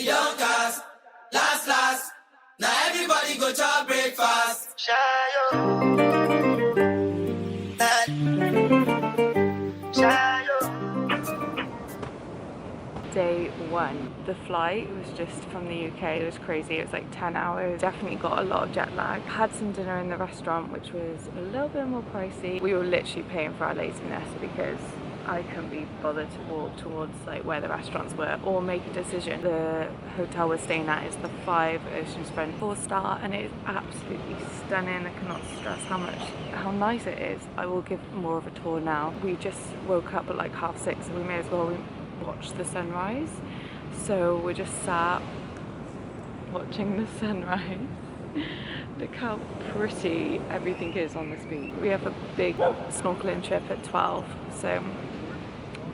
don't cast. Last. Now everybody go to breakfast. Day one. The flight was just from the UK. It was crazy. It was like 10 hours. Definitely got a lot of jet lag. Had some dinner in the restaurant, which was a little bit more pricey. We were literally paying for our laziness because I couldn't be bothered to walk towards like where the restaurants were or make a decision. The hotel we're staying at is the 5 oceanfront 4-star, and it is absolutely stunning. I cannot stress how nice it is. I will give more of a tour now. We just woke up at like 6:30, so we may as well watch the sunrise. So we're just sat watching the sunrise. Look how pretty everything is on this beach. We have a big snorkeling trip at 12, so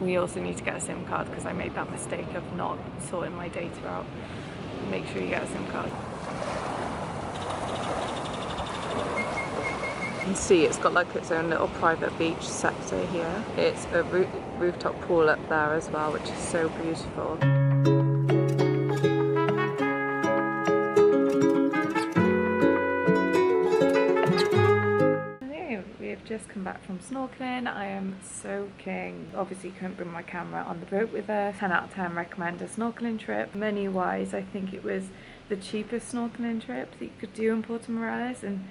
we also need to get a SIM card because I made that mistake of not sorting my data out. Make sure you get a SIM card. You can see it's got like its own little private beach sector here. It's a rooftop pool up there as well, which is so beautiful. We've just come back from snorkeling. I am soaking. Obviously couldn't bring my camera on the boat with us. 10 out of 10 recommend a snorkeling trip. Money wise, I think it was the cheapest snorkeling trip that you could do in Puerto Morelos, and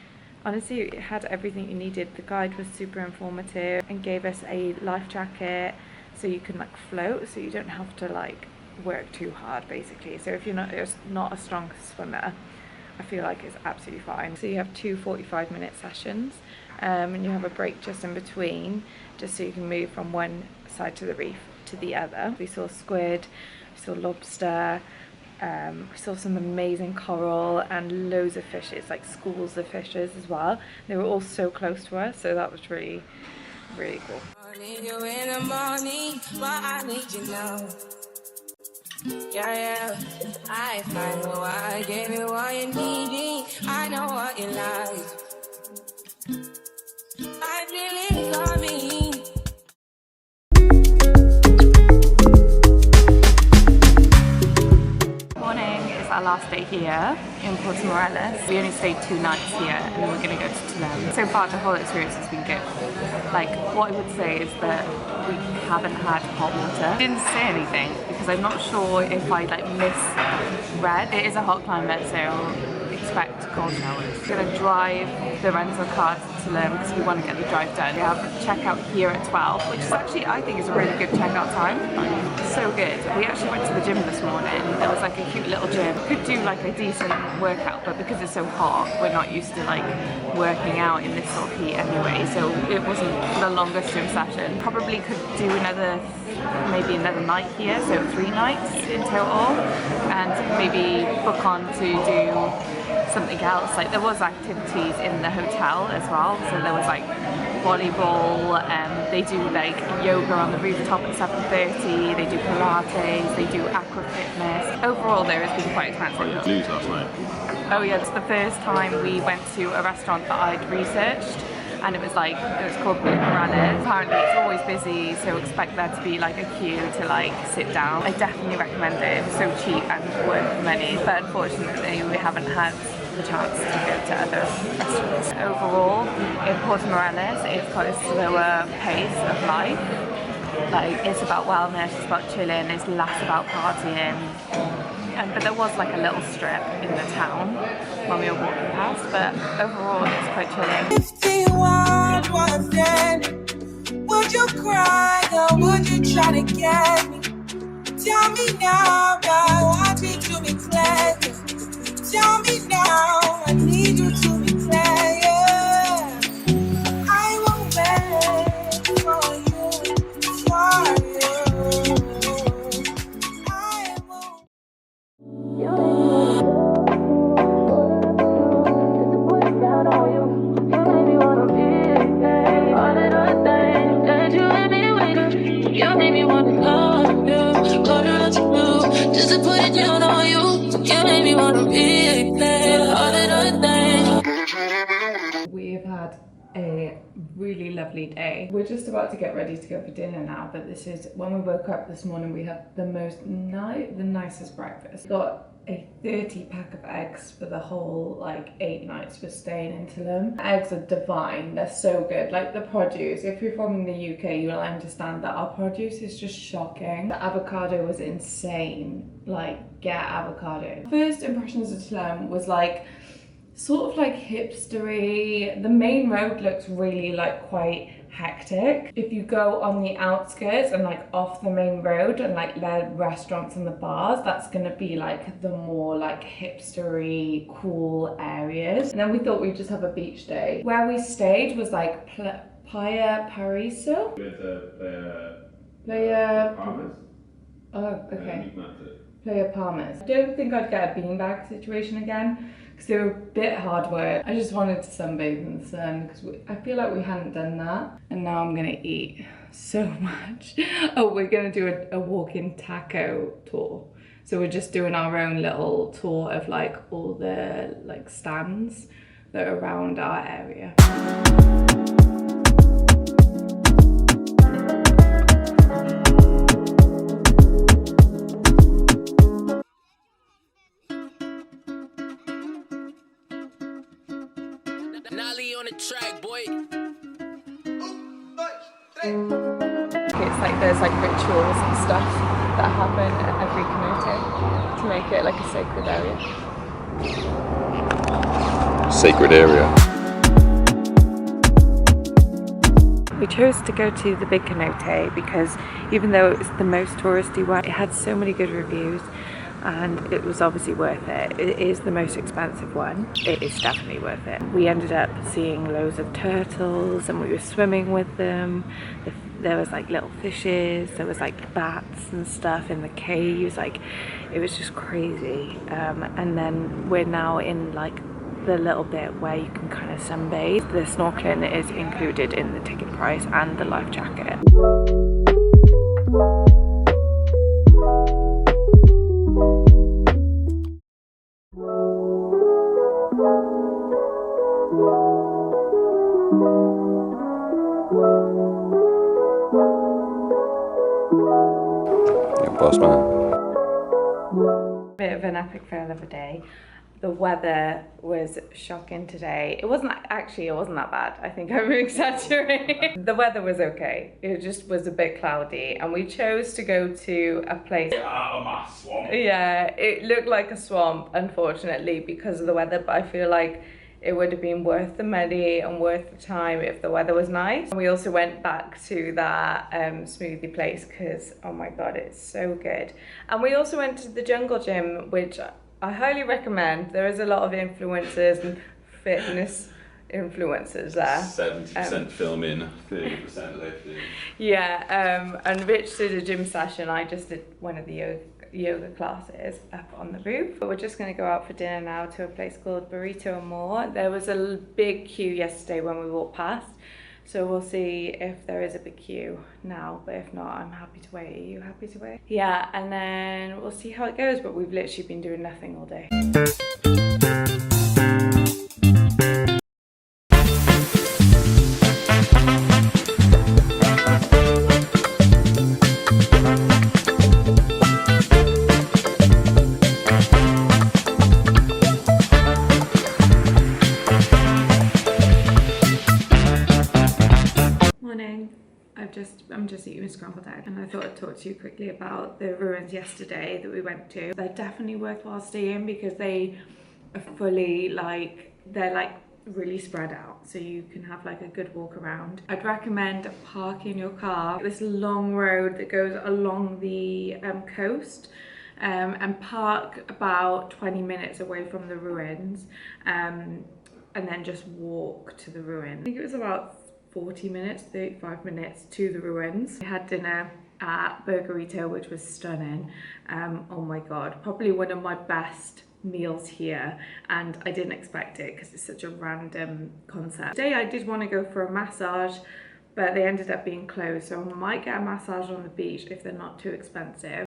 honestly it had everything you needed. The guide was super informative and gave us a life jacket so you can like float, so you don't have to like work too hard basically. So if you're not a strong swimmer, I feel like it's absolutely fine. So you have 2 45-minute sessions, and you have a break just in between, just so you can move from one side to the reef to the other. We saw squid, we saw lobster, we saw some amazing coral and loads of fishes, like schools of fishes as well. They were all so close to us, so that was really, really cool. I need you in the morning, but I need you now. Yeah, I find why I gave you what you needed. I know what you like. I feel it coming. Morning is our last day here in Puerto Morelos. We only stayed 2 nights here, and then we're going to go to Tulum. So far the whole experience has been good. Like, what I would say is that we haven't had hot water. I didn't say anything because I'm not sure if I like misread. It is a hot climate, so expect cold showers. We're going to drive the rental car to Tulum because we want to get the drive done. We have a checkout here at 12, which is actually, I think, is a really good checkout time. So good. We actually went to the gym this morning. There was like a cute little gym. Could do like a decent workout, but because it's so hot, we're not used to like working out in this sort of heat anyway, so it wasn't the longest gym session. Probably could do maybe another night here, so 3 nights in total, and maybe book on to do something else. Like, there was activities in the hotel as well, so there was like volleyball, they do like yoga on the rooftop at 7:30, they do Pilates, they do aqua fitness. Overall though, it's been quite expensive. Lose last night. Oh yeah, it's the first time we went to a restaurant that I'd researched, and it was called Puerto Morelos. Apparently it's always busy, so expect there to be like a queue to like sit down. I definitely recommend it. It was so cheap and worth the money, but unfortunately we haven't had the chance to go to other restaurants. Overall, in Puerto Morelos, it's quite a slower pace of life. Like, it's about wellness, it's about chilling, it's less about partying. But there was like a little strip in the town when we were walking past, but overall it's quite chilling. If you want one then, would you cry or would you try to get me? Tell me now, want me to be clear. Tell me now, I need you to be clear. I won't wait for you, for you. I won't. You made me wanna love you, just really lovely day. We're just about to get ready to go for dinner now, but this is, when we woke up this morning, we had the nicest breakfast. Got a 30 pack of eggs for the whole like 8 nights we're staying in Tulum. Eggs are divine, they're so good. Like the produce, if you're from the UK, you'll understand that our produce is just shocking. The avocado was insane, like get avocado. First impressions of Tulum was like sort of like hipstery. The main road looks really like quite hectic. If you go on the outskirts and like off the main road and like the restaurants and the bars, that's gonna be like the more like hipstery cool areas. And then we thought we'd just have a beach day. Where we stayed was like Playa Paraiso. Playa Palmas. Oh, okay. Playa Palmas. I don't think I'd get a beanbag situation again, because they were a bit hard work. I just wanted to sunbathe in the sun because I feel like we hadn't done that. And now I'm gonna eat so much. Oh, we're gonna do a walk-in taco tour. So we're just doing our own little tour of like all the like stands that are around our area. On the track, boy. It's like there's like rituals and stuff that happen at every canoe to make it like a sacred area. Sacred area. We chose to go to the big cenote because even though it was the most touristy one, it had so many good reviews. And it was obviously worth it. It is the most expensive one. It is definitely worth it. We ended up seeing loads of turtles and we were swimming with them. There was like little fishes, there was like bats and stuff in the caves. Like, it was just crazy. And then we're now in like the little bit where you can kind of sunbathe. The snorkeling is included in the ticket price and the life jacket. Boss man. Bit of an epic fail of a day. The weather was shocking today. It wasn't that bad. I think I'm exaggerating. The weather was okay. It just was a bit cloudy and we chose to go to a place. Get out of my swamp. Yeah, it looked like a swamp, unfortunately, because of the weather, but I feel like it would have been worth the money and worth the time if the weather was nice. And we also went back to that smoothie place because, oh my God, it's so good. And we also went to the jungle gym, which I highly recommend. There is a lot of influencers and fitness influencers there. 70% filming, 30% lifting. Yeah, and Rich did a gym session. I just did one of the yoga classes up on the roof. But we're just going to go out for dinner now to a place called Burrito and More. There was a big queue yesterday when we walked past, so we'll see if there is a big queue now, but if not, I'm happy to wait. Are you happy to wait? Yeah, and then we'll see how it goes, but we've literally been doing nothing all day. I'm just eating a scrambled egg, and I thought I'd talk to you quickly about the ruins yesterday that we went to. They're definitely worthwhile staying because they are fully they're like really spread out, so you can have like a good walk around. I'd recommend parking your car this long road that goes along the coast, and park about 20 minutes away from the ruins, and then just walk to the ruin. I think it was about 40 minutes, 35 minutes to the ruins. We had dinner at Burgerito, which was stunning. Oh my God, probably one of my best meals here, and I didn't expect it because it's such a random concept. Today I did want to go for a massage, but they ended up being closed, so I might get a massage on the beach if they're not too expensive.